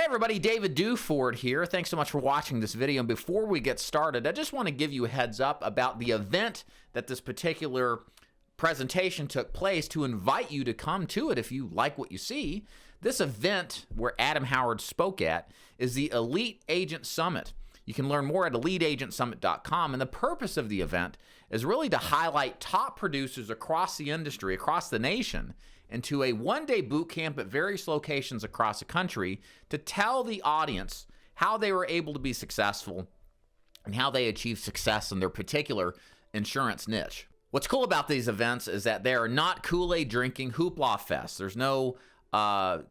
everybody, David Duford here. Thanks so much for watching this video. And before we get started, I just want to give you a heads up about the event that this particular presentation took place to invite you to come to it if you like what you see. This event where Adam Howard spoke at is the Elite Agent Summit. You can learn more at eliteagentsummit.com, and the purpose of the event is really to highlight top producers across the industry, across the nation, into a one-day boot camp at various locations across the country to tell the audience how they were able to be successful and how they achieved success in their particular insurance niche. What's cool about these events is that they are not Kool-Aid drinking hoopla fest. There's no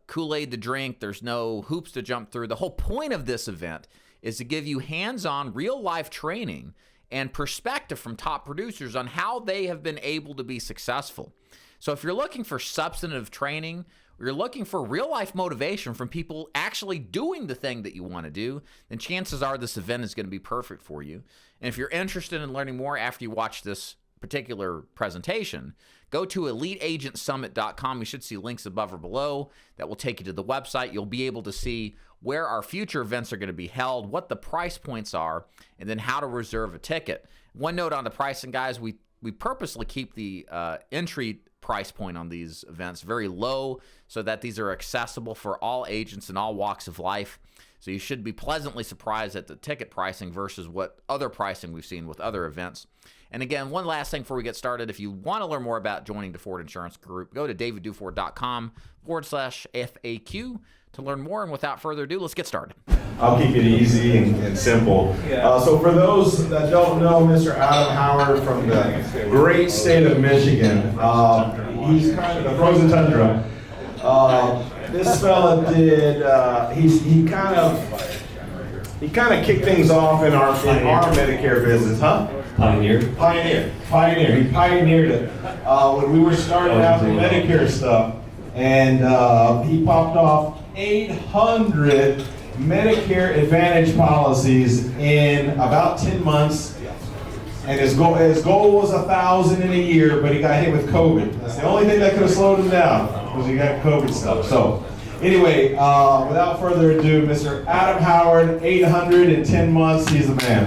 Kool-Aid to drink. There's no hoops to jump through. The whole point of this event is to give you hands-on, real-life training and perspective from top producers on how they have been able to be successful. So if you're looking for substantive training, or you're looking for real-life motivation from people actually doing the thing that you want to do, then chances are this event is going to be perfect for you. And if you're interested in learning more after you watch this particular presentation, go to eliteagentsummit.com. You should see links above or below that will take you to the website. You'll be able to see where our future events are going to be held, what the price points are, and then how to reserve a ticket. One note on the pricing, guys, we purposely keep the entry price point on these events very low so that these are accessible for all agents in all walks of life. So you should be pleasantly surprised at the ticket pricing versus what other pricing we've seen with other events. And again, one last thing before we get started, if you want to learn more about joining the Ford Insurance Group, go to davidduford.com/FAQ to learn more. And without further ado, let's get started. I'll keep it easy and simple. So for those that don't know Mr. Adam Howard from the great state of Michigan, he's kind of the frozen tundra. This fella did, he kind of kicked things off in our Medicare business, huh? Pioneer. He pioneered it when we were starting out the Medicare stuff, and he popped off 800 Medicare Advantage policies in about 10 months, and his goal was 1,000 in a year, but he got hit with COVID. That's the only thing that could have slowed him down, was he got COVID stuff. So anyway, without further ado, Mr. Adam Howard, 800 in 10 months, he's the man.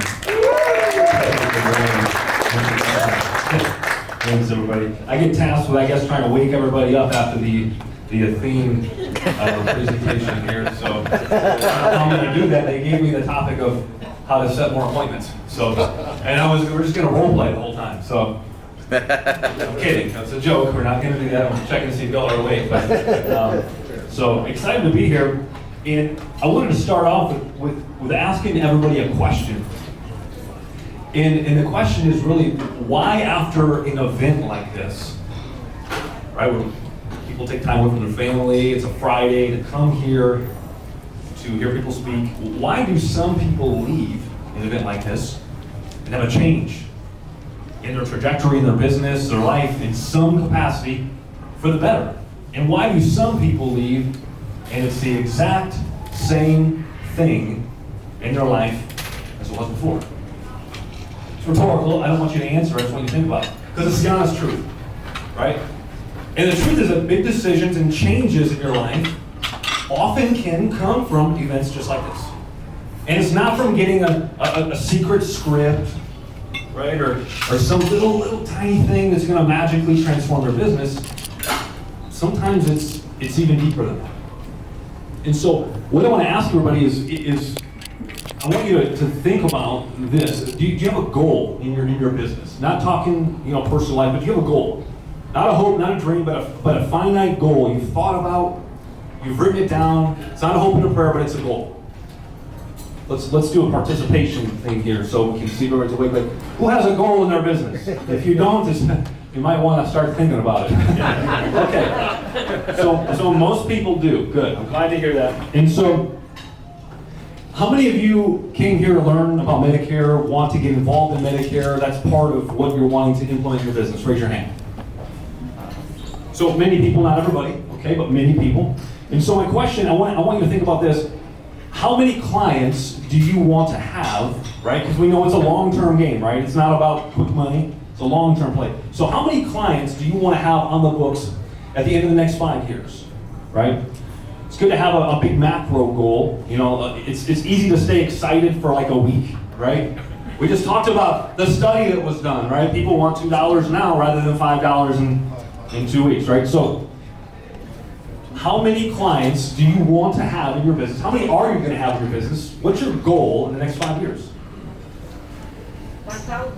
Thanks, everybody. I get tasked with, I guess, trying to wake everybody up after the theme presentation here. So I'm going to do that. They gave me the topic of how to set more appointments. So, and we're just going to role play the whole time. So, I'm kidding. That's a joke. We're not going to do that. I'm checking to see if y'all are awake. But, so excited to be here. And I wanted to start off with asking everybody a question. And the question is really, why after an event like this, right, where people take time away from their family, it's a Friday, to come here to hear people speak, why do some people leave an event like this and have a change in their trajectory, in their business, their life, in some capacity for the better? And why do some people leave and it's the exact same thing in their life as it was before? It's rhetorical. I don't want you to answer. I just want you to think about it. Because it's the honest truth, right? And the truth is that big decisions and changes in your life often can come from events just like this. And it's not from getting a secret script, right? Or some little tiny thing that's going to magically transform your business. Sometimes it's even deeper than that. And so what I want to ask everybody is I want you to think about this. Do you have a goal in your business? Not talking, personal life, but do you have a goal? Not a hope, not a dream, but a finite goal you've thought about, you've written it down. It's not a hope and a prayer, but it's a goal. Let's do a participation thing here so we can see where it's awake. But who has a goal in their business? If you don't, you might want to start thinking about it. Okay. So most people do. Good. I'm glad to hear that. And so, how many of you came here to learn about Medicare, want to get involved in Medicare? That's part of what you're wanting to implement in your business. Raise your hand. So many people, not everybody, okay, but many people. And so my question, I want you to think about this. How many clients do you want to have, right? Because we know it's a long-term game, right? It's not about quick money. It's a long-term play. So how many clients do you want to have on the books at the end of the next 5 years, right? It's good to have a big macro goal. You know, it's easy to stay excited for like a week, right? We just talked about the study that was done, right? People want $2 now rather than $5 in 2 weeks, right? So, how many clients do you want to have in your business? How many are you going to have in your business? What's your goal in the next 5 years? 1,000.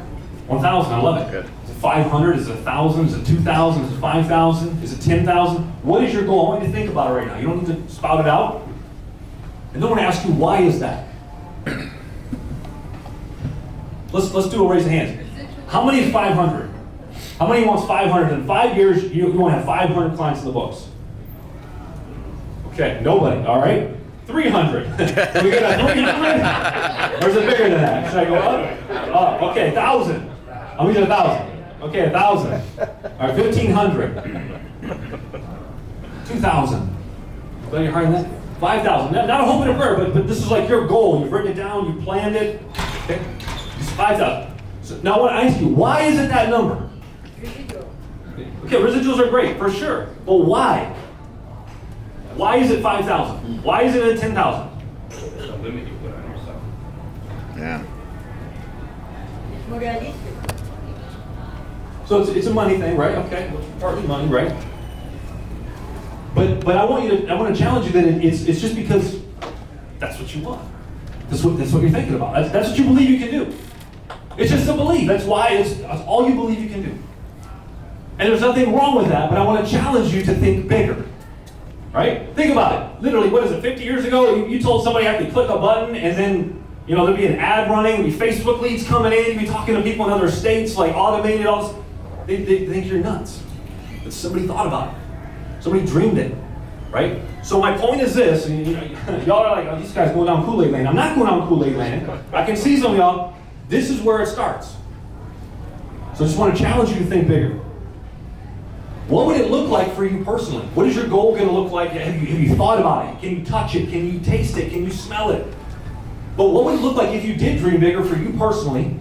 1,000, I love it. Good. Is it 500? Is it 1,000? Is it 2,000? Is it 5,000? Is it 10,000? What is your goal? I want you to think about it right now. You don't need to spout it out. And then I want to ask you, why is that? Let's do a raise of hands. How many is 500? How many wants 500? In 5 years, you want to have 500 clients in the books. Okay, nobody, all right? 300. Can we get a 300? Or is it bigger than that? Should I go up? Up, okay, 1,000. How many is 1,000? Okay, 1,000. All right, 1,500. 2,000. Any higher than that? 5,000. Not a hope and a prayer, but this is like your goal. You've written it down, you planned it. Okay, it's 5,000. So now I want to ask you, why is it that number? Residual. Okay, residuals are great, for sure. But why? Why is it 5,000? Why is it at 10,000? Yeah. It's more realistic. So it's a money thing, right? Okay, partly money, right? But I want to challenge you that it's just because that's what you want. That's what you're thinking about. That's what you believe you can do. It's just a belief. That's why that's all you believe you can do. And there's nothing wrong with that, but I want to challenge you to think bigger. Right? Think about it. Literally, what is it, 50 years ago, you told somebody I could click a button and then, you know, there'd be an ad running, there'd be Facebook leads coming in, you'd be talking to people in other states, like automated, all this. They think you're nuts. But somebody thought about it. Somebody dreamed it. Right? So my point is this, and y'all are like, oh, these guys going down Kool-Aid lane. I'm not going down Kool-Aid lane. I can see some of y'all. This is where it starts. So I just want to challenge you to think bigger. What would it look like for you personally? What is your goal going to look like? Have you thought about it? Can you touch it? Can you taste it? Can you smell it? But what would it look like if you did dream bigger for you personally?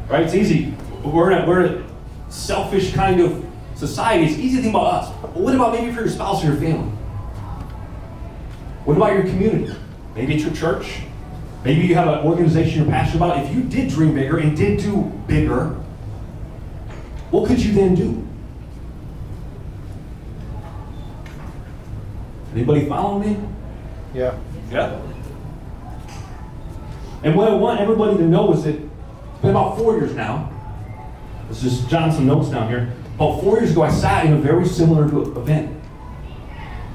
Right? It's easy. We're a selfish kind of society. It's easy to think about us. But what about maybe for your spouse or your family? What about your community? Maybe it's your church. Maybe you have an organization you're passionate about. If you did dream bigger and did do bigger, what could you then do? Anybody follow me? Yeah. Yeah. And what I want everybody to know is that it's been about 4 years now. Let's just jot some notes down here. About 4 years ago, I sat in a very similar event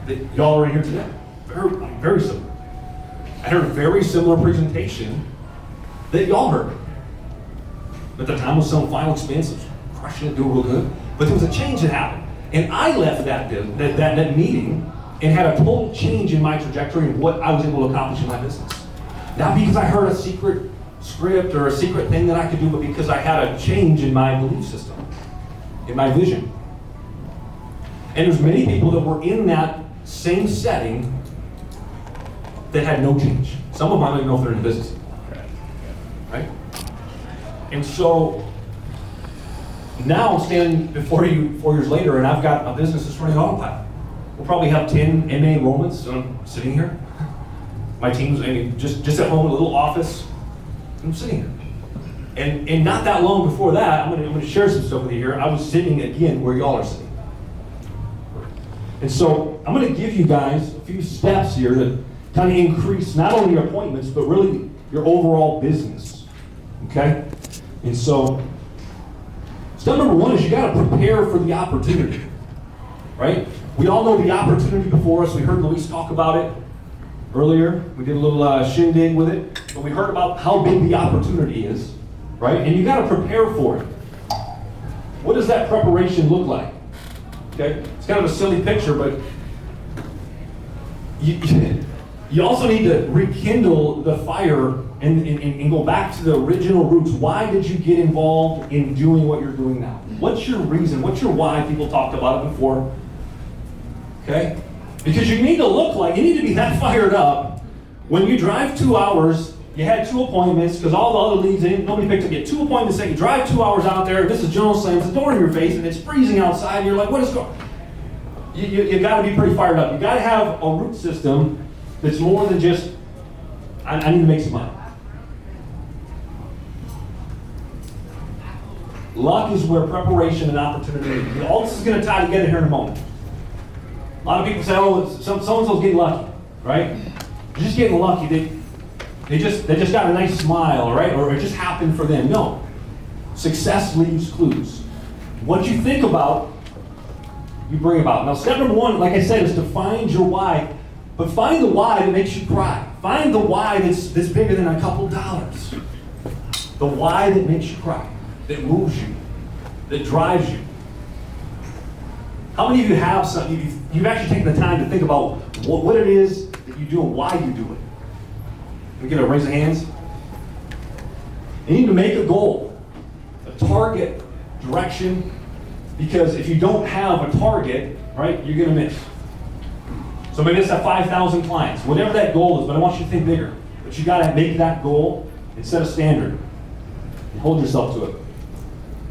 that y'all are in here today. Very similar. I heard a very similar presentation that y'all heard. At the time, was selling final expenses, crushing it, doing real good. But there was a change that happened, and I left that meeting and had a total change in my trajectory and what I was able to accomplish in my business. Not because I heard a secret script or a secret thing that I could do, but because I had a change in my belief system, in my vision. And there's many people that were in that same setting that had no change. Some of them I don't even know if they're in the business. Right? And so now I'm standing before you 4 years later, and I've got a business that's running autopilot. We'll probably have 10 MA enrollments, and I'm sitting here. My team's just at home in a little office. I'm sitting here. And not that long before that, I'm gonna share some stuff with you here. I was sitting again where y'all are sitting. And so I'm gonna give you guys a few steps here to kind of increase not only your appointments, but really your overall business. Okay? And so step number one is you gotta prepare for the opportunity. Right? We all know the opportunity before us. We heard Luis talk about it earlier. We did a little shindig with it. But we heard about how big the opportunity is. Right? And you got to prepare for it. What does that preparation look like? Okay? It's kind of a silly picture, but you also need to rekindle the fire and go back to the original roots. Why did you get involved in doing what you're doing now? What's your reason? What's your why? People talked about it before. Okay? Because you need to be that fired up when you drive 2 hours, you had 2 appointments, because all the other leads in, nobody picked up. You had 2 appointments, you drive 2 hours out there, this is General Slam, it's a door in your face, and it's freezing outside, and you're like, what is going on? you got to be pretty fired up. You got to have a root system that's more than just, I need to make some money. Luck is where preparation and opportunity, all this is going to tie together here in a moment. A lot of people say, oh, so-and-so's getting lucky, right? They're just getting lucky. They just got a nice smile, right? Or it just happened for them. No. Success leaves clues. What you think about, you bring about. Now, step number one, like I said, is to find your why. But find the why that makes you cry. Find the why that's bigger than a couple dollars. The why that makes you cry, that moves you, that drives you. How many of you have something, you've actually taken the time to think about what it is that you do and why you do it? Can we get a raise of hands? You need to make a goal, a target, direction, because if you don't have a target, right, you're going to miss. So maybe it's at 5,000 clients, whatever that goal is, but I want you to think bigger. But you got to make that goal and set a standard and hold yourself to it.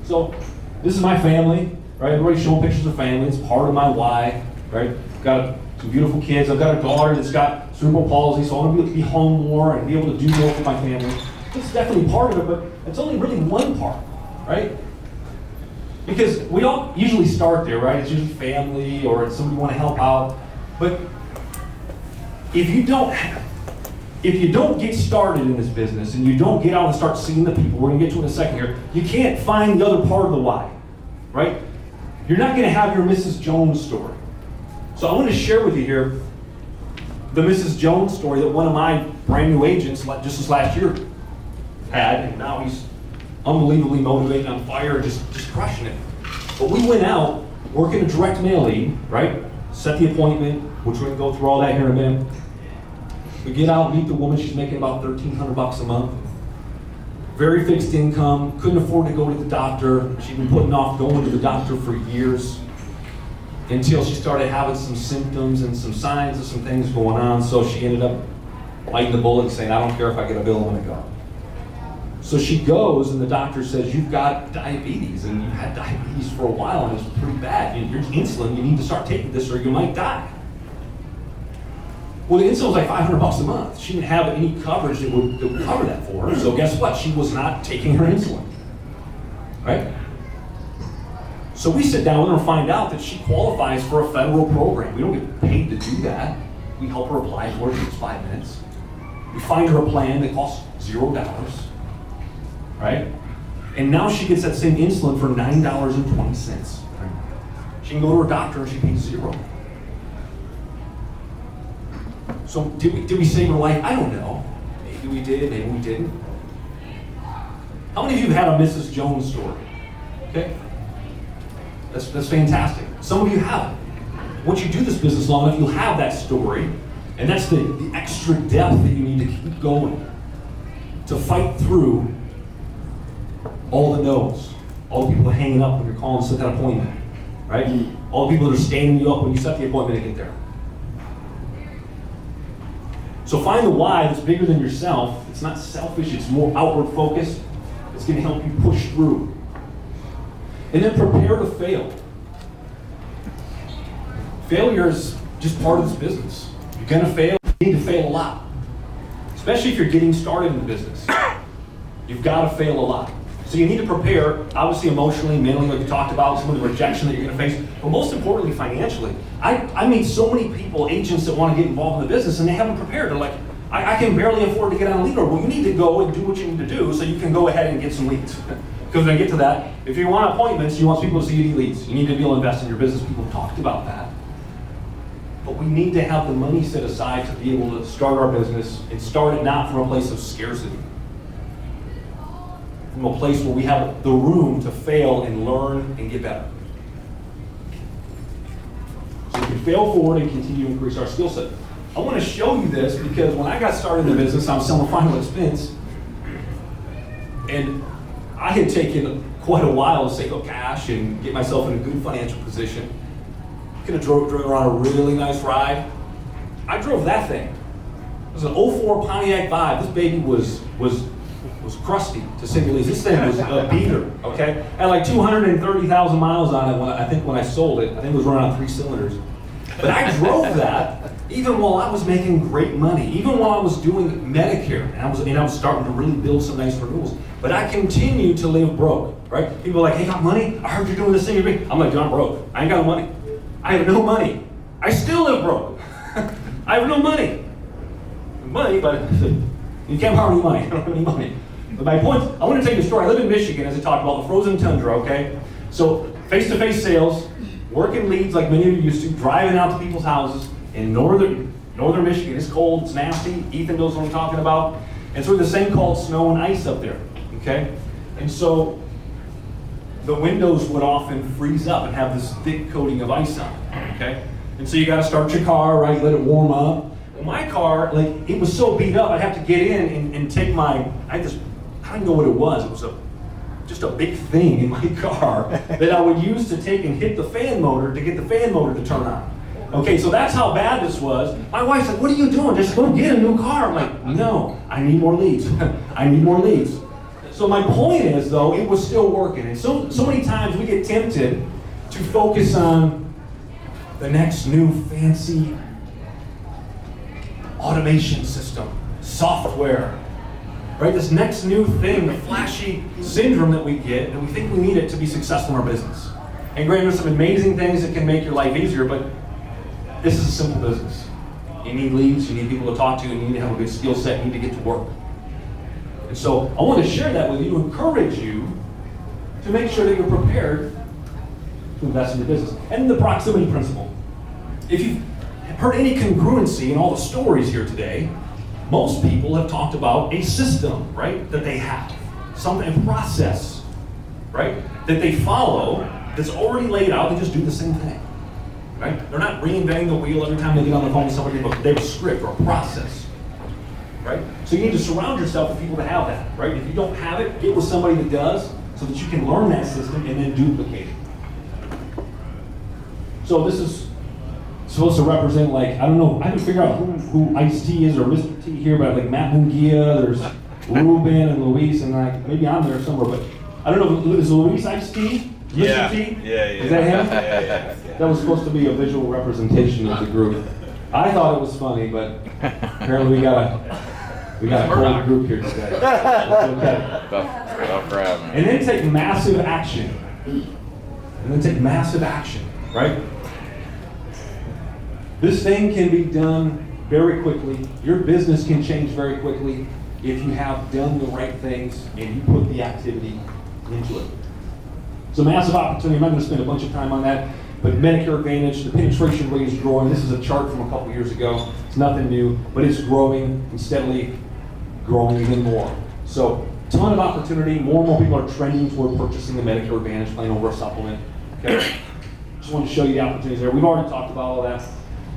So this is my family, right? Everybody's showing pictures of family. It's part of my why, right? I've got two beautiful kids. I've got a daughter that's got cerebral palsy, so I want to be home more and be able to do more for my family. It's definitely part of it, but it's only really one part, right? Because we don't usually start there, right? It's usually family or it's somebody you want to help out. But if you don't get started in this business and you don't get out and start seeing the people, we're going to get to in a second here, you can't find the other part of the why, right? You're not going to have your Mrs. Jones story. So I want to share with you here the Mrs. Jones story that one of my brand new agents just this last year had, and now he's unbelievably motivated, on fire, just crushing it. But we went out working a direct mail lead, right? Set the appointment, which we're going to go through all that here in a minute. We get out, meet the woman. She's making about $1,300 a month. Very fixed income, couldn't afford to go to the doctor. She'd been putting off going to the doctor for years until she started having some symptoms and some signs of some things going on. So she ended up biting the bullet and saying, I don't care if I get a bill, I'm going to go. So she goes, and the doctor says, you've got diabetes, and you've had diabetes for a while, and it's pretty bad. You're insulin, you need to start taking this or you might die. Well, the insulin was like $500 a month. She didn't have any coverage that would cover that for her, so guess what? She was not taking her insulin, right? So we sit down with her and find out that she qualifies for a federal program. We don't get paid to do that. We help her apply for it, it takes 5 minutes. We find her a plan that costs $0. Right? And now she gets that same insulin for $9.20. She can go to her doctor and she pays $0. So did we save her life? I don't know. Maybe we did, maybe we didn't. How many of you have had a Mrs. Jones story? Okay? That's fantastic. Some of you haven't. Once you do this business long enough, you'll have that story, and that's the extra depth that you need to keep going to fight through all the no's, all the people that are hanging up when you're calling to set that appointment, right? All the people that are standing you up when you set the appointment to get there. So find the why that's bigger than yourself. It's not selfish, it's more outward focused. It's going to help you push through. And then prepare to fail. Failure is just part of this business. You're going to fail, you need to fail a lot. Especially if you're getting started in the business. You've got to fail a lot. So you need to prepare, obviously emotionally, mentally, like we talked about, some of the rejection that you're going to face, but most importantly, financially. I meet so many people, agents that want to get involved in the business, and they haven't prepared. They're like, I can barely afford to get on a lead board. Well, you need to go and do what you need to do so you can go ahead and get some leads. Because when I get to that, if you want appointments, you want people to see you need leads. You need to be able to invest in your business. People have talked about that. But we need to have the money set aside to be able to start our business and start it not from a place of scarcity. From a place where we have the room to fail and learn and get better. So we can fail forward and continue to increase our skill set. I want to show you this because when I got started in the business, I was selling final expense. And I had taken quite a while to save up cash and get myself in a good financial position. Could have drove around a really nice ride. I drove that thing. It was an '04 Pontiac Vibe. This baby was crusty, to say the least. This thing was a beater, okay? Had like 230,000 miles on it when I sold it. I think it was running on 3 cylinders. But I drove that even while I was making great money, even while I was doing Medicare, and I was starting to really build some nice renewals. But I continued to live broke, right? People are like, hey, got money? I heard you're doing this thing. I'm like, dude, I'm broke. I ain't got no money. I have no money. I still live broke. I have no money. Money, but you can't borrow any money. I don't have any money. But my point, I want to tell you a story. I live in Michigan, as I talked about, the frozen tundra, okay? So face-to-face sales, working leads like many of you used to, driving out to people's houses in northern Michigan. It's cold, it's nasty. Ethan knows what I'm talking about. And so this thing called snow and ice up there, okay? And so the windows would often freeze up and have this thick coating of ice on it, okay? And so you got to start your car, right? Let it warm up. Well, my car, like, it was so beat up, I'd have to get in and take I don't know what it was. It was just a big thing in my car that I would use to take and hit the fan motor to get the fan motor to turn on. Okay, so that's how bad this was. My wife's like, what are you doing? Just go get a new car. I'm like, no, I need more leads. I need more leads. So my point is, though, it was still working. And so many times we get tempted to focus on the next new fancy automation system, software, right? This next new thing, the flashy syndrome that we get, and we think we need it to be successful in our business. And granted, there's some amazing things that can make your life easier, but this is a simple business. You need leads, you need people to talk to, and you need to have a good skill set, you need to get to work. And so I want to share that with you, to encourage you to make sure that you're prepared to invest in your business. And the proximity principle. If you've heard any congruency in all the stories here today, most people have talked about a system, right, that they have, a process, right, that they follow that's already laid out. They just do the same thing, right? They're not reinventing the wheel every time they get on the phone with somebody, but they have a script or a process, right? So you need to surround yourself with people that have that, right? If you don't have it, get with somebody that does so that you can learn that system and then duplicate it. So this is supposed to represent, like, I don't know, I haven't figured out who Ice-T is or Mr. T here, but like Matt Mungia, there's Ruben and Luis, and like maybe I'm there somewhere, but I don't know, is Luis Ice-T? Yeah. Mr. T? Yeah. Is that him? Yeah. That was supposed to be a visual representation of the group. I thought it was funny, but apparently we got a cold group here today. That's okay. Tough crowd, man. And then take massive action. Right? This thing can be done very quickly. Your business can change very quickly if you have done the right things and you put the activity into it. It's a massive opportunity. I'm not going to spend a bunch of time on that, but Medicare Advantage, the penetration rate is growing. This is a chart from a couple years ago. It's nothing new, but it's growing and steadily growing even more. So, ton of opportunity. More and more people are trending toward purchasing the Medicare Advantage plan over a supplement. Okay? Just wanted to show you the opportunities there. We've already talked about all that.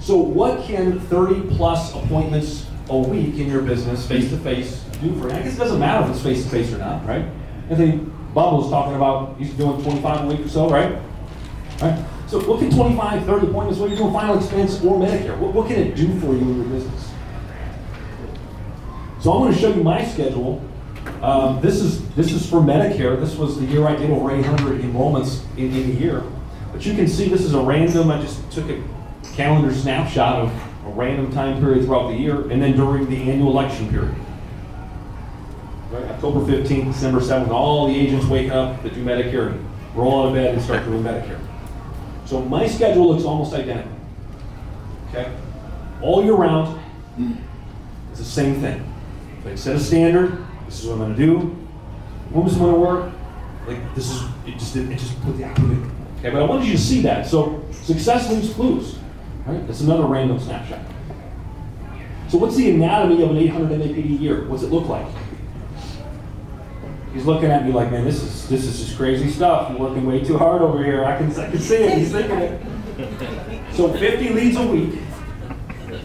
So what can 30 plus appointments a week in your business, face-to-face, do for you? I guess it doesn't matter if it's face-to-face or not, right? Anthony Bubble was talking about, he's doing 25 a week or so, right? Right? So what can 25, 30 appointments, what are you doing, final expense or Medicare? What can it do for you in your business? So I'm going to show you my schedule. This is for Medicare. This was the year I did over 800 enrollments in a year. But you can see this is a random, I just took a calendar snapshot of a random time period throughout the year, and then during the annual election period. Right? October 15th, December 7th, all the agents wake up that do Medicare and roll out of bed and start doing Medicare. So my schedule looks almost identical. Okay? All year round, it's the same thing. If I set a standard, this is what I'm going to do. When was it going to work? Like this is it just put the activity. Okay, but I wanted you to see that. So success leaves clues. Right? That's another random snapshot. So what's the anatomy of an 800 MAPD year? What's it look like? He's looking at me like, man, this is just crazy stuff. You're working way too hard over here. I can see it. He's thinking it. So 50 leads a week.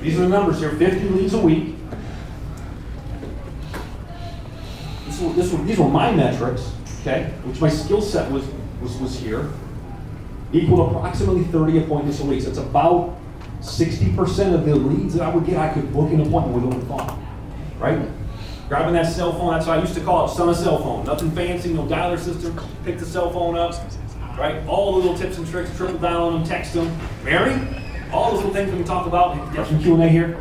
These are the numbers here. 50 leads a week. These were my metrics, okay, which my skill set was here. Equal approximately 30 appointments a week. So it's about 60% of the leads that I would get, I could book an appointment with on the phone, right? Grabbing that cell phone, that's what I used to call it, son of cell phone. Nothing fancy, no dialer system. Pick the cell phone up, right? All the little tips and tricks, triple down on them, text them. Mary, all those little things we talk about. There's some Q&A here.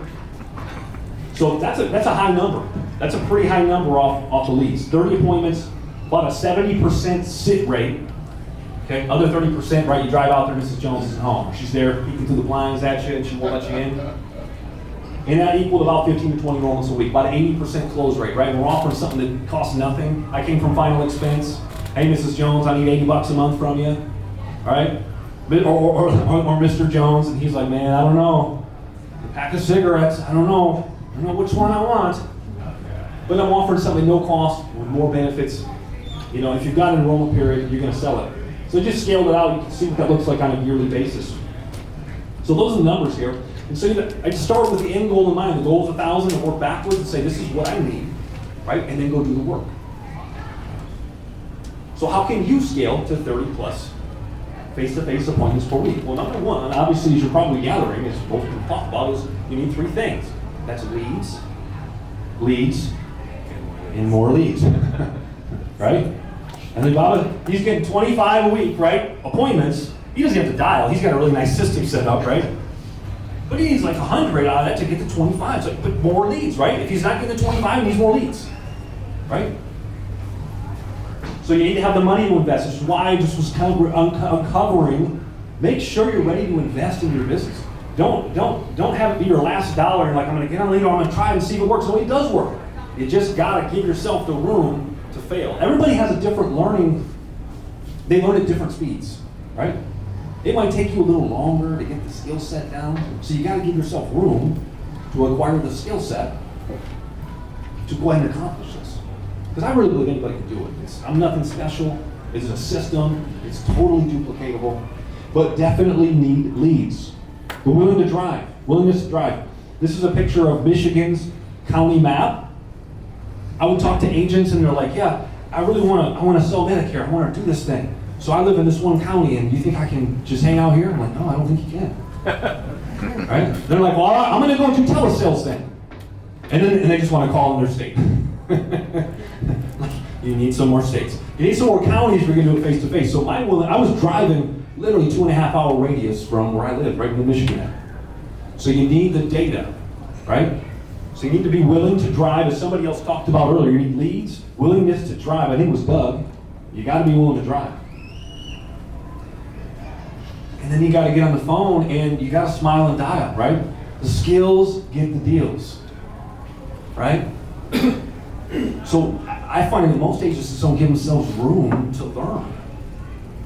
So that's a high number. That's a pretty high number off the leads. 30 appointments, about a 70% sit rate. Okay, other 30%, right? You drive out there, Mrs. Jones is at home. She's there peeking through the blinds at you, and she won't let you in. And that equaled about 15 to 20 enrollments a week, about an 80% close rate, right? We're offering something that costs nothing. I came from Final Expense. Hey, Mrs. Jones, I need $80 a month from you, all right? Or Mr. Jones, and he's like, man, I don't know. A pack of cigarettes, I don't know which one I want. But I'm offering something no cost with more benefits. You know, if you've got an enrollment period, you're going to sell it. So just scaled it out. You can see what that looks like on a yearly basis. So those are the numbers here. And so I just start with the end goal in mind. The goal is 1,000, and work backwards and say, this is what I need, right? And then go do the work. So how can you scale to 30 plus face-to-face appointments per week? Well, number one, obviously, as you're probably gathering, as most people talk about, is you need 3 things. That's leads, and more leads, right? And then he's getting 25 a week, right? Appointments. He doesn't have to dial. He's got a really nice system set up, right? But he needs like 100 out of that to get to 25. So put more leads, right? If he's not getting to 25, he needs more leads, right? So you need to have the money to invest. This is why I just was kind of uncovering. Make sure you're ready to invest in your business. Don't have it be your last dollar and like, I'm going to get on later, I'm going to try and see if it works. No, it does work. You just got to give yourself the room to fail. Everybody has a different learning. They learn at different speeds, right? It might take you a little longer to get the skill set down. So you got to give yourself room to acquire the skill set to go ahead and accomplish this. Because I really believe anybody can do it. I'm nothing special. It's a system. It's totally duplicatable. But definitely need leads. But willingness to drive. This is a picture of Michigan's county map. I would talk to agents and they're like, yeah, I want to sell Medicare. I want to do this thing. So I live in this one county and you think I can just hang out here? I'm like, no, I don't think you can. Right? They're like, well, I'm going to go into a telesales thing. And they just want to call in their state. Like, you need some more states. You need some more counties where you can do it face to face. So I was driving literally 2.5 hour radius from where I live, right in Michigan. So you need the data, right? So you need to be willing to drive, as somebody else talked about earlier. You need leads, willingness to drive. I think it was Doug. You got to be willing to drive. And then you got to get on the phone and you got to smile and dial, right? The skills get the deals, right? So I find that most agents just don't give themselves room to learn.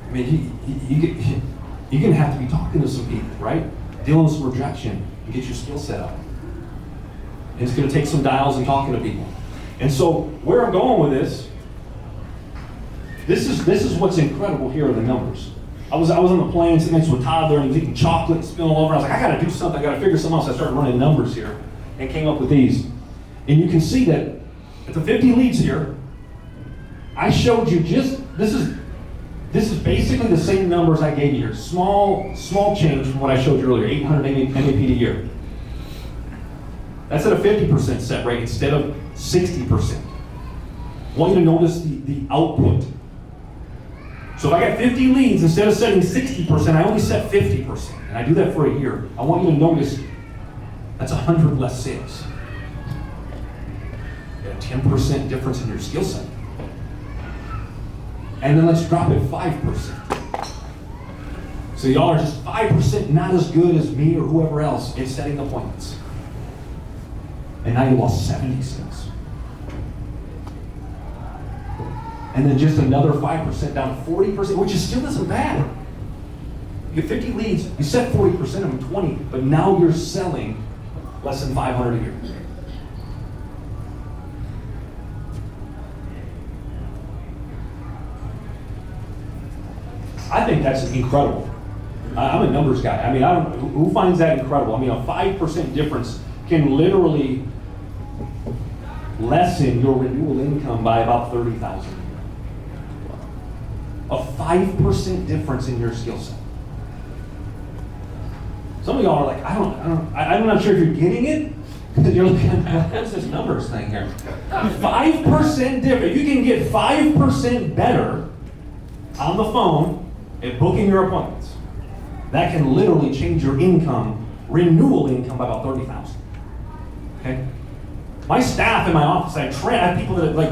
I mean, you're going to have to be talking to some people, right? Dealing with some rejection and get your skill set up. And it's going to take some dials and talking to people. And so where I'm going with this is what's incredible here are the numbers. I was on the plane sitting next to a toddler and he was eating chocolate and spilling all over. I was like, I got to do something. I got to figure something else. I started running numbers here and came up with these. And you can see that at the 50 leads here, I showed you this is basically the same numbers I gave you here. Small change from what I showed you earlier, 800 MAP a year. That's at a 50% set rate instead of 60%. I want you to notice the output. So if I got 50 leads, instead of setting 60%, I only set 50%. And I do that for a year. I want you to notice that's 100 less sales. You got a 10% difference in your skill set. And then let's drop it 5%. So y'all are just 5% not as good as me or whoever else in setting appointments. And now you lost 70 sales. And then just another 5% down to 40%, which is still isn't bad. You get 50 leads, you set 40% of them, 20, but now you're selling less than 500 a year. I think that's incredible. I'm a numbers guy. I mean, who finds that incredible? I mean, a 5% difference can literally lessen your renewal income by about $30,000. A 5% difference in your skill set. Some of y'all are like, I'm not sure if you're getting it. You're looking at, what's this numbers thing here? 5% difference. You can get 5% better on the phone at booking your appointments. that can literally change your income, renewal income, by about $30,000. Okay? My staff in my office, I have people that like,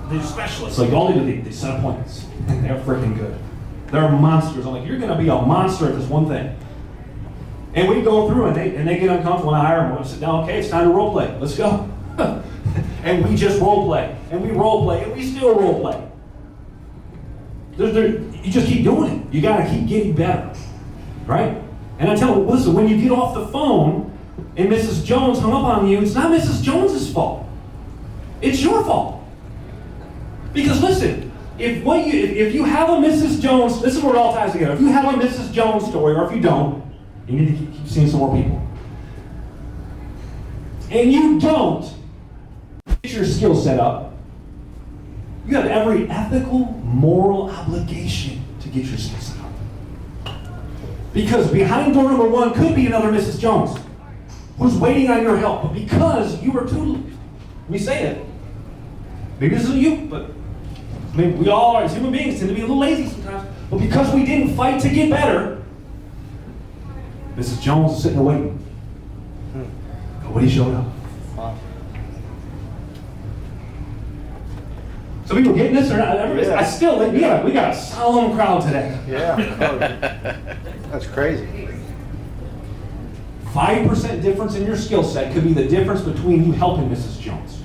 they're specialists. Like all they do, they set appointments. And they're freaking good. They're monsters. I'm like, you're gonna be a monster at this one thing. And we go through and they get uncomfortable and I hire them. We'll sit down, okay, it's time to role play. Let's go. And we just role play. And we role play and we still role play. You just keep doing it. You gotta keep getting better. Right? And I tell them, listen, when you get off the phone and Mrs. Jones hung up on you, it's not Mrs. Jones's fault. It's your fault. Because listen, if you have a Mrs. Jones, this is where it all ties together. If you have a Mrs. Jones story, or if you don't, you need to keep seeing some more people. And you don't get your skill set up, you have every ethical, moral obligation to get your skill set up. Because behind door number 1 could be another Mrs. Jones who's waiting on your help. But because you were too, let me say it, maybe this isn't you, but I mean, we all are, as human beings, tend to be a little lazy sometimes. But because we didn't fight to get better, Mrs. Jones is sitting there waiting. Nobody showed up. Some people getting this or not? Yeah. I still, we got a solemn crowd today. Yeah. That's crazy. 5% difference in your skill set could be the difference between you helping Mrs. Jones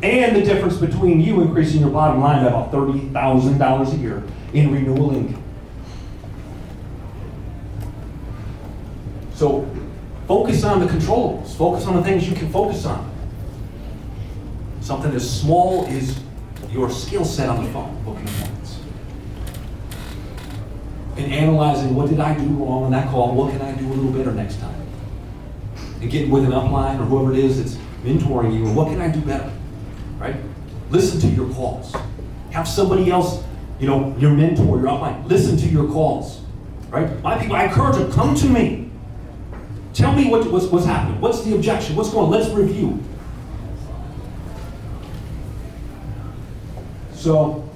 and the difference between you increasing your bottom line by about $30,000 a year in renewal income. So focus on the controllables. Focus on the things you can focus on. Something as small as your skill set on the phone, booking appointments. And analyzing, what did I do wrong on that call? What can I do a little better next time? And getting with an upline or whoever it is that's mentoring you, and what can I do better? Right? Listen to your calls. Have somebody else, your mentor, your upline, listen to your calls. Right? My people, I encourage them, come to me. Tell me what's happening. What's the objection? What's going on? Let's review. So,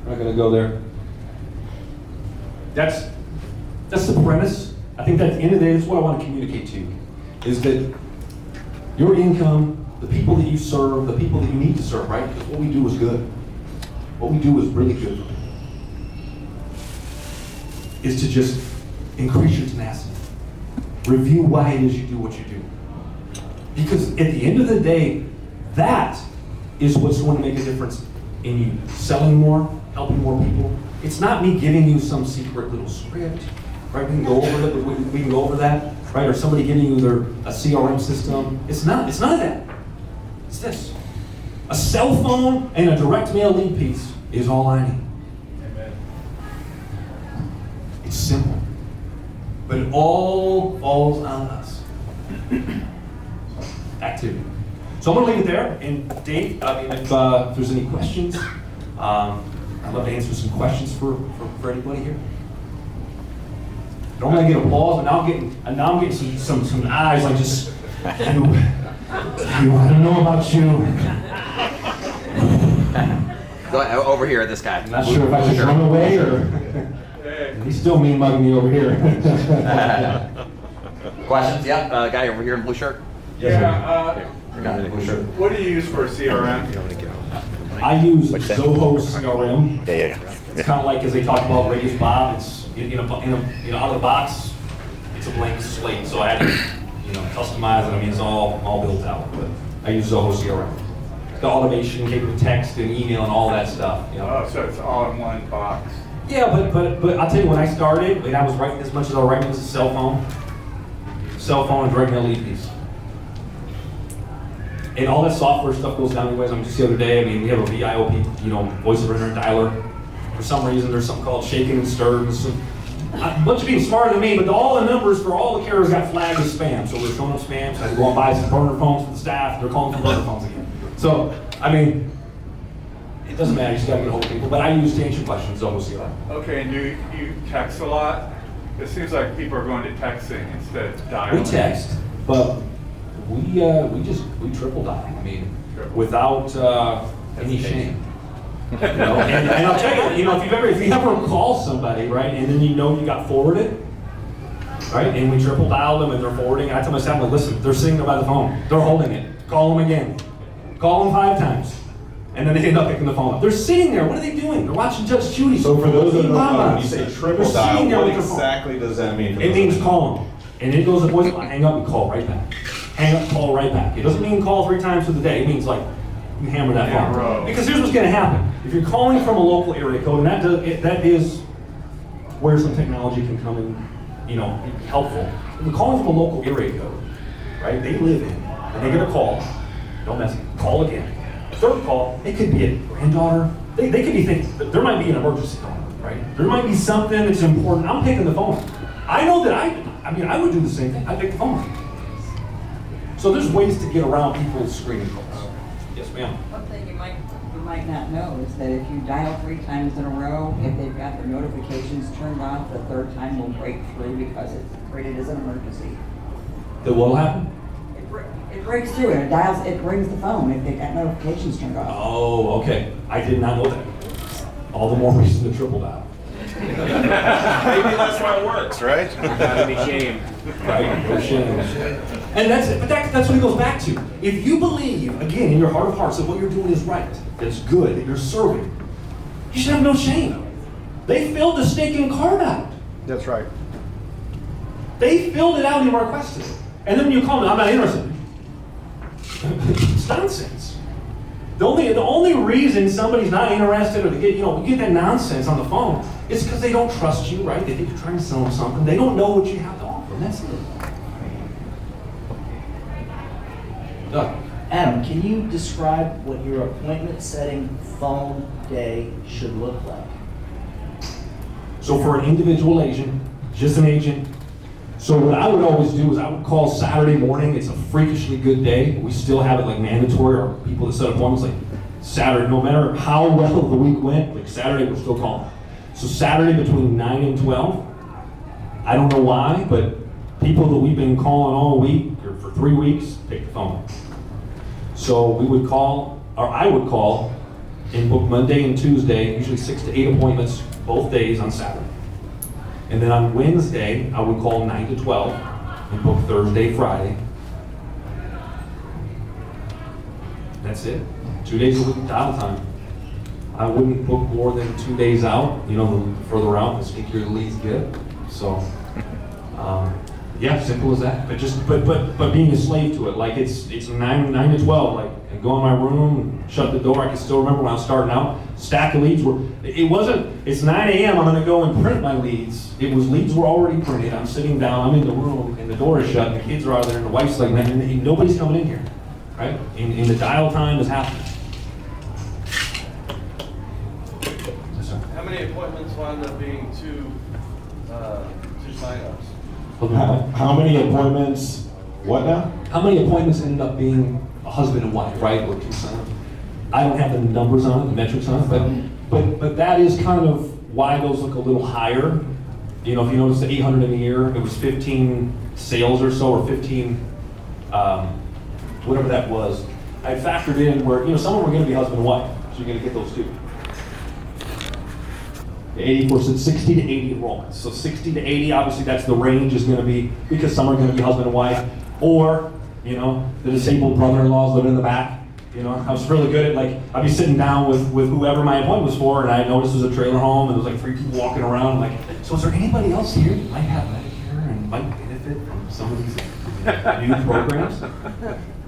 I'm not going to go there. That's the premise. I think that at the end of the day, that's what I want to communicate to you, is that your income, the people that you serve, the people that you need to serve, right? Because what we do is good. What we do is really good. Is to just increase your tenacity. Review why it is you do what you do. Because at the end of the day, that is what's going to make a difference in you selling more, helping more people. It's not me giving you some secret little script, right? We can go over it. We can go over that, right? Or somebody giving you a CRM system. It's none of that. It's this. A cell phone and a direct mail lead piece is all I need. Amen. It's simple, but it all falls on us. Activity. So I'm going to leave it there. And Dave, if there's any questions, I'd love to answer some questions for anybody here. Normally I get applause, and now I'm getting some eyes like just, you, I don't know about you. Go over here, this guy. I'm not sure if I should run away or he's still mean mugging me over here. Questions? Yeah, guy over here in blue shirt. Yeah, Guy in blue shirt. what do you use for CRM? I use Zoho CRM. Yeah. It's kind of like, as they talk about Radius Bob, it's out of the box, it's a blank slate. So I had to customize it. I mean, it's all built out. But I use Zoho CRM. The automation, capable text and email and all that stuff. Oh, so it's all in one box. Yeah, but I'll tell you, when I started, when I was writing as much as I was writing, was a cell phone and direct mail lead piece. And all that software stuff goes down anyways. I mean, just the other day, we have a VIOP, voice over internet dialer. For some reason, there's something called shaken and stirred. A bunch of people smarter than me, but all the numbers for all the carriers got flagged as spam. So we're showing up spam, so I had to go and buy some burner phones for the staff. They're calling for burner phones again. So, it doesn't matter. You just got to get a hold of people. But I use to answer questions, Zoho CRM. Okay, and do you text a lot? It seems like people are going to texting instead of dialing. We text, but we triple dial. Without any shame. And I'll tell you, if you ever call somebody, right, and then you got forwarded, right, and we triple dial them and they're forwarding, I tell myself, I'm like, listen, they're sitting there by the phone, they're holding it, call them again, call them 5 times, and then they end up picking the phone up. They're sitting there, what are they doing? They're watching Judge Judy. So for those that don't know, when bonbons. you say They're triple sitting dial, there what with their phone. exactly does that mean? It means call them. And it goes to voicemail, hang up and call right back. Hang up, call right back. It doesn't mean call 3 times for the day. It means like you hammer that phone. Because here's what's going to happen. If you're calling from a local area code, and that is where some technology can come in, helpful. If you're calling from a local area code, right? They live in, and they get a call. Don't mess it. Call again. Third call, it could be a granddaughter. They could be thinking that there might be an emergency going, right? There might be something that's important. I'm picking the phone. I know that I would do the same thing. I pick the phone up. So there's ways to get around people's screening calls. Yes, ma'am. One thing you might not know is that if you dial 3 times in a row, if they've got their notifications turned off, the 3rd time will break through because it's rated as an emergency. That what'll happen? It breaks through and it rings the phone if they've got notifications turned off. Oh, okay. I did not know that. All the more reason to triple dial. Maybe that's why it works, right? Gotta be shamed. Right, no shame. And that's it. But that's what it goes back to. If you believe, again, in your heart of hearts, that what you're doing is right, that it's good, that you're serving, you should have no shame. They filled the staking card out. That's right. They filled it out and requested it. And then when you call them, I'm not interested. It's nonsense. The only reason somebody's not interested or you get that nonsense on the phone is because they don't trust you, right? They think you're trying to sell them something. They don't know what you have to offer. And that's it. Doug. Adam, can you describe what your appointment setting phone day should look like? So for an individual agent, just an agent, so what I would always do is I would call Saturday morning. It's a freakishly good day. We still have it like mandatory, or people that set appointments like Saturday, no matter how well the week went, like Saturday we're still calling. So Saturday between 9 and 12, I don't know why, but people that we've been calling all week, or for 3 weeks, pick the phone. So we would call, or I would call, and book Monday and Tuesday, usually 6 to 8 appointments, both days on Saturday. And then on Wednesday, I would call 9 to 12 and book Thursday, Friday. That's it. 2 days a week dial time. I wouldn't book more than 2 days out. The further out, the stickier the leads get. So, yeah, simple as that. But being a slave to it, like it's 9 to 12. Like I go in my room, shut the door. I can still remember when I was starting out. Stack of leads it's 9 a.m. I'm gonna go and print my leads. Leads were already printed. I'm sitting down, I'm in the room, and the door is shut, and the kids are out there, and the wife's like, and nobody's coming in here, right? And the dial time is happening. Yes, sir. How many appointments wound up being two signups? How many appointments? What now? How many appointments ended up being a husband and wife, right, or 2 signups? I don't have the numbers on it, the metrics on it, but that is kind of why those look a little higher. If you notice the 800 in a year, it was 15 sales or so, or 15, whatever that was. I factored in where, some of them were going to be husband and wife, so you're going to get those too. 80%, 60 to 80 enrollments. So 60 to 80, obviously that's the range is going to be, because some are going to be husband and wife, or, the disabled brother-in-laws living in the back. I was really good at I'd be sitting down with whoever my appointment was for, and I noticed it was a trailer home, and there was 3 people walking around. So is there anybody else here that might have Medicare and might benefit from some of these new programs?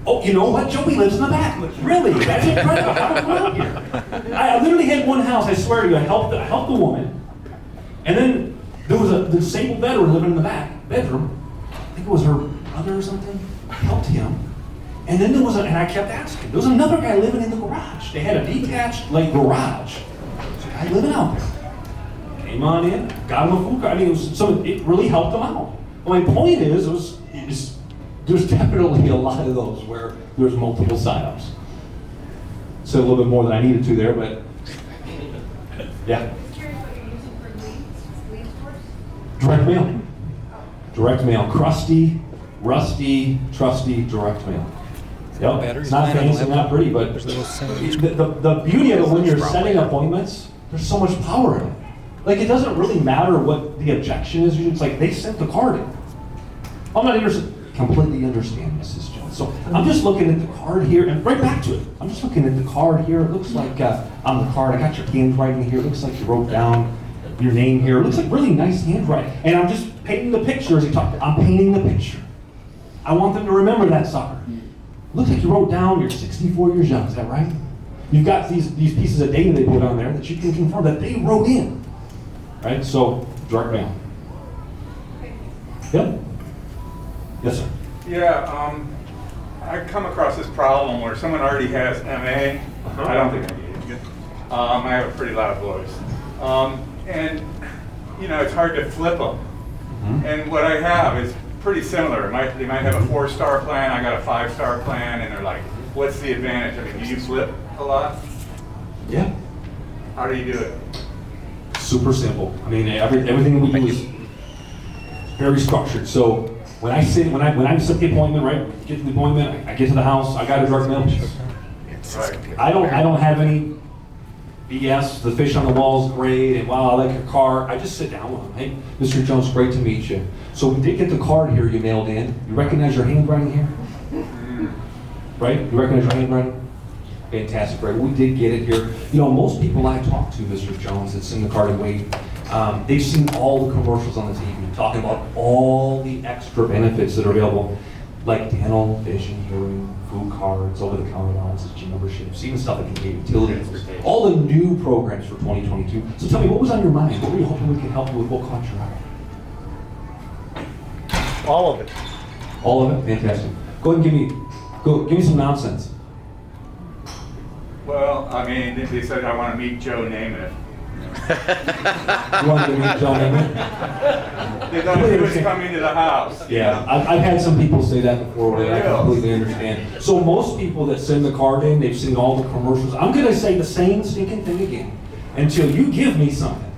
Oh, you know what? Joey lives in the back. Really? That's incredible. How come out here? I literally had one house, I swear to you, I helped the woman, and then there was a disabled veteran living in the back bedroom. I think it was her brother or something. I helped him. And then and I kept asking, there was another guy living in the garage. They had a detached, garage. There's a guy living out there. Came on in, got him a food card. It really helped them out. Well, my point is, there's definitely a lot of those where there's multiple signups. So a little bit more than I needed to there, but yeah. Just curious what you're using for leads force? Direct mail. Direct mail. Crusty, rusty, trusty, direct mail. Yep, it's not fancy, not pretty, but the beauty of it when you're setting appointments, there's so much power in it. Like, it doesn't really matter what the objection is. It's like, they sent the card in. I'm not completely understand, Mrs. Jones. So I'm just looking at the card here, and right back to it. I'm just looking at the card here. It looks like on the card, I got your handwriting here. It looks like you wrote down your name here. It looks like really nice handwriting. And I'm just painting the picture as he talked. I'm painting the picture. I want them to remember that sucker. It looks like you wrote down you're 64 years young. Is that right? You've got these pieces of data they put on there that you can confirm that they wrote in. Right? So, direct mail. Yep. Yes, sir. Yeah, I come across this problem where someone already has MA. I don't think I need it. I have a pretty loud voice. And, you know, it's hard to flip them. And what I have is pretty similar. They might have a 4-star plan, I got a 5-star plan, and they're like, what's the advantage? I mean, do you flip a lot? Yeah. How do you do it? Super simple. I mean, everything we do is very structured. So when I set the appointment, right? Get to the appointment, I get to the house, I got a direct mail. Right. I don't have any BS. The fish on the wall's great, and wow, I like your car. I just sit down with them. Hey, Mr. Jones, great to meet you. So we did get the card here you mailed in. You recognize your handwriting here? Right? You recognize your handwriting? Fantastic, right? We did get it here. You know, most people I talk to, Mr. Jones, that's in the card and wait, they've seen all the commercials on the TV talking about all the extra benefits that are available, like dental, vision, hearing, food cards, over-the-counter allowances, gym memberships, even stuff like utilities, all the new programs for 2022. So tell me, what was on your mind? What were you hoping we could help you with? What caught your eye? All of it. All of it? Fantastic. Go ahead and give me some nonsense. Well, I mean, they said I want to meet Joe Namath. You want to meet Joe Namath? They thought he was coming to the house. Yeah, I've had some people say that before, but I completely understand. So most people that send the card in, they've seen all the commercials. I'm going to say the same stinking thing again until you give me something.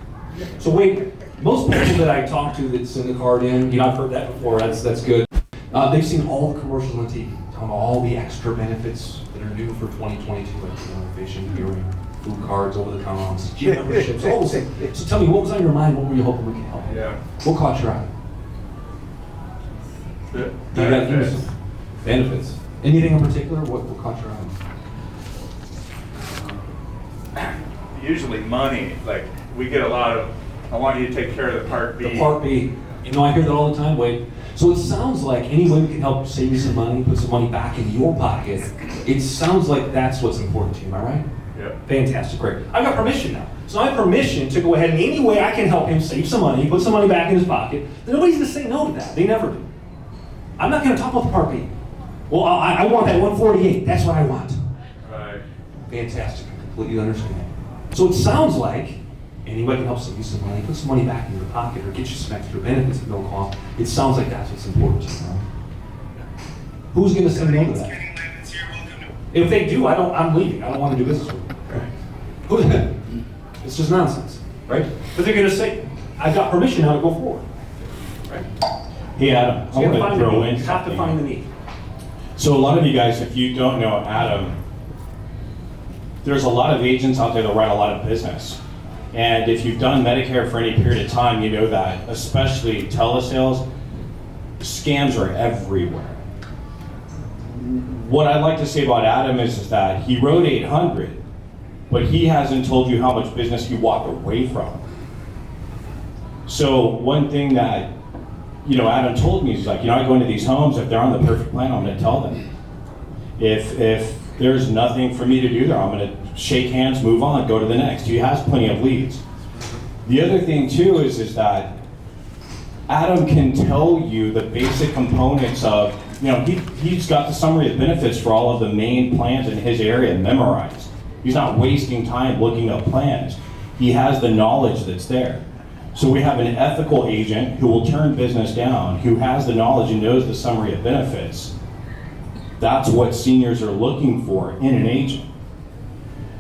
So wait, most people that I talk to that send the card in, you know, I've heard that before, that's good. They've seen all the commercials on TV, talking about all the extra benefits that are new for 2022, like, you know, vision, hearing, food cards, over-the-counter allowances, gym memberships, all those things. So tell me, what was on your mind? What were you hoping we could help you? Yeah. What caught your eye? You got give me some benefits. Anything in particular? What caught your eye? Usually money. Like, we get a lot of, I want you to take care of the Part B. The Part B. You know, I hear that all the time. Wait. So it sounds like any way we can help save you some money, put some money back in your pocket, it sounds like that's what's important to you. Am I right? Yep. Fantastic. Great. I've got permission now. So I have permission to go ahead and any way I can help him save some money, put some money back in his pocket. Nobody's going to say no to that. They never do. I'm not going to talk about the Part B. Well, I want that 148. That's what I want. Right. Fantastic. I completely understand. So it sounds like anybody can help save you some money, put some money back in your pocket, or get you some extra benefits at no cost. It sounds like that's what's important to you, right? Who's going to say no to that? If they do, I'm leaving. I don't want to do business with them. It's just nonsense, right? But they're going to say, I've got permission now to go forward, right? Hey Adam, I want to throw in You have to find the need. So a lot of you guys, if you don't know Adam, there's a lot of agents out there that write a lot of business. And if you've done Medicare for any period of time, you know that, especially telesales, scams are everywhere. What I'd like to say about Adam is that he wrote 800, but he hasn't told you how much business he walked away from. So one thing that, you know, Adam told me, he's like, you know, I go into these homes, if they're on the perfect plan, I'm gonna tell them. If there's nothing for me to do there, I'm gonna shake hands, move on, go to the next. He has plenty of leads. The other thing too is that Adam can tell you the basic components of, you know, he's got the summary of benefits for all of the main plans in his area memorized. He's not wasting time looking up plans. He has the knowledge that's there. So we have an ethical agent who will turn business down, who has the knowledge and knows the summary of benefits. That's what seniors are looking for in an agent.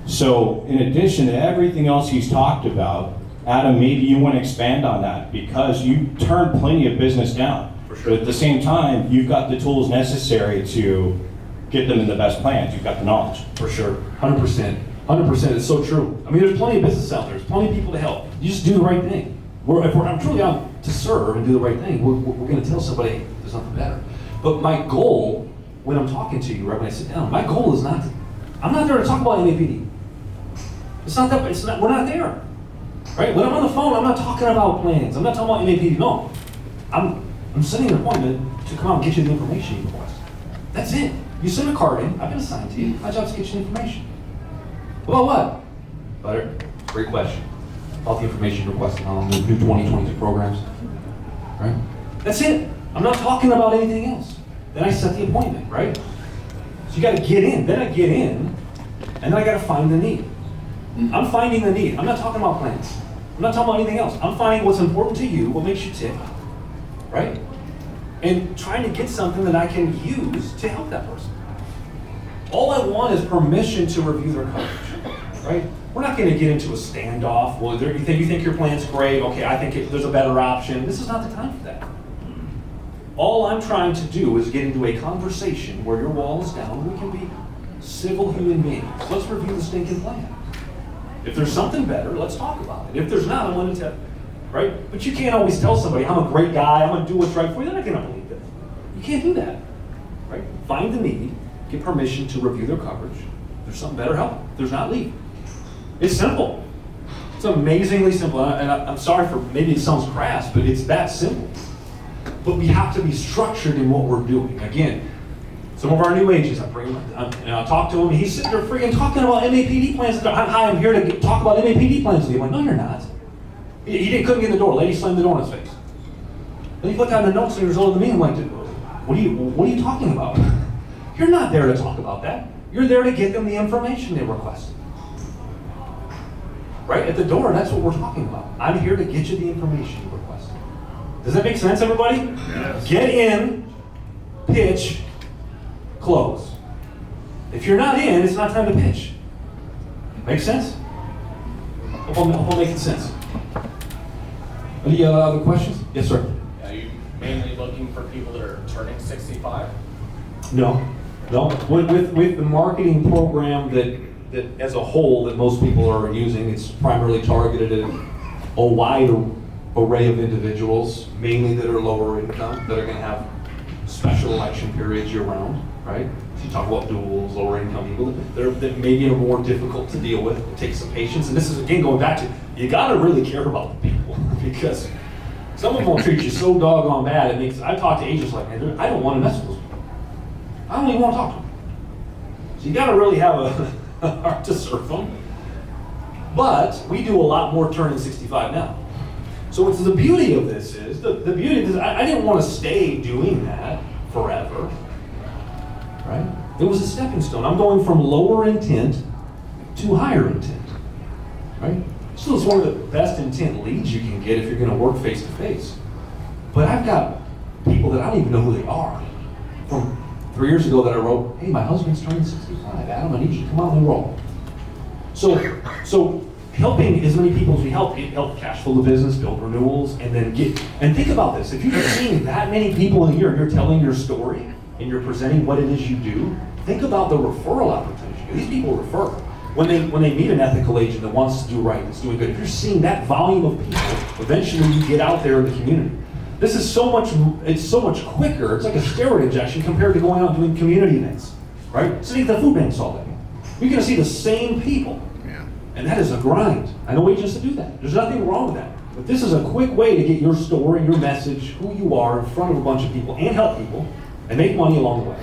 So in addition to everything else he's talked about, Adam, maybe you want to expand on that because you turn plenty of business down. For sure. But at the same time, you've got the tools necessary to get them in the best plans. You've got the knowledge. For sure, 100%. 100%, it's so true. I mean, there's plenty of business out there. There's plenty of people to help. You just do the right thing. If I'm truly out to serve and do the right thing, we're going to tell somebody, hey, there's nothing better. But my goal, when I'm talking to you, right when I sit down, my goal is not to, I'm not there to talk about MAPD. It's not that, we're not there. Right? When I'm on the phone, I'm not talking about plans. I'm not talking about MAPD, no. I'm setting an appointment to come out and get you the information you request. That's it. You send a card in, I've been assigned to you, my job is to get you the information. About what? Butter, great question. About the information requested on the new 2022 programs. Right? That's it. I'm not talking about anything else. Then I set the appointment, right? So you gotta get in. Then I get in, and then I gotta find the need. I'm finding the need. I'm not talking about plans. I'm not talking about anything else. I'm finding what's important to you, what makes you tick, right? And trying to get something that I can use to help that person. All I want is permission to review their coverage, right? We're not going to get into a standoff. Well, you think your plan's great. Okay, I think there's a better option. This is not the time for that. All I'm trying to do is get into a conversation where your wall is down and we can be civil human beings. Let's review the stinking plan. If there's something better, let's talk about it. If there's not, I'm going to tell you, right? But you can't always tell somebody, I'm a great guy, I'm going to do what's right for you. They're not going to believe it. You can't do that, right? Find the need, get permission to review their coverage. If there's something better, help. If there's not, leave. It's simple. It's amazingly simple. And I'm sorry for, maybe it sounds crass, but it's that simple. But we have to be structured in what we're doing. Again, some of our new agents, I bring them, and I talk to him, and he's sitting there freaking talking about MAPD plans. Hi, I'm here to talk about MAPD plans with you. I'm like, no, you're not. He couldn't get in the door. Lady slammed the door in his face. Then he looked out the notes and he was over the meeting. I'm like, what are you talking about? You're not there to talk about that. You're there to get them the information they requested. Right at the door, that's what we're talking about. I'm here to get you the information you requested. Does that make sense, everybody? Yes. Get in, pitch, close. If you're not in, it's not time to pitch. Make sense? Hope I'm making sense. Any other questions? Yes, sir. Are you mainly looking for people that are turning 65? No. With the marketing program that as a whole that most people are using, it's primarily targeted at a wide array of individuals, mainly that are lower income, that are going to have special election periods year round, right? So you talk about duals, lower income people that maybe are more difficult to deal with. It takes some patience, and this is again going back to you got to really care about the people because some of them will treat you so doggone bad. It makes I talk to agents like, man, I don't want to mess with those people. I don't even want to talk to them. So you got to really have a heart to serve them. But we do a lot more turning 65 now. So what's the beauty of this is, the beauty of this, I didn't want to stay doing that forever, right? It was a stepping stone. I'm going from lower intent to higher intent, right? Still, it's one of the best intent leads you can get if you're going to work face to face. But I've got people that I don't even know who they are. From 3 years ago that I wrote, hey, my husband's turning 65, Adam, I need you to come out and enroll. So helping as many people as we help cash flow the business, build renewals, and then and think about this. If you're seeing that many people in a year and you're telling your story and you're presenting what it is you do, think about the referral opportunity. These people refer. When they meet an ethical agent that wants to do right, that's doing good, if you're seeing that volume of people, eventually you get out there in the community. This is so much quicker. It's like a steroid injection compared to going out and doing community events, right? Sitting at the food banks all day. You're going to see the same people. And that is a grind. I know agents that do that. There's nothing wrong with that. But this is a quick way to get your story, your message, who you are in front of a bunch of people and help people and make money along the way.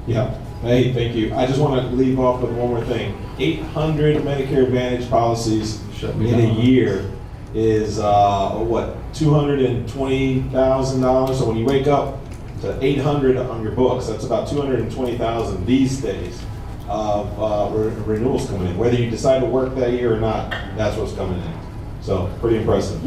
Yeah. Hey, thank you. I just want to leave off with one more thing. 800 Medicare Advantage policies in a year is $220,000. So when you wake up to 800 on your books, that's about 220,000 these days of renewals coming in. Whether you decide to work that year or not, that's what's coming in. So pretty impressive.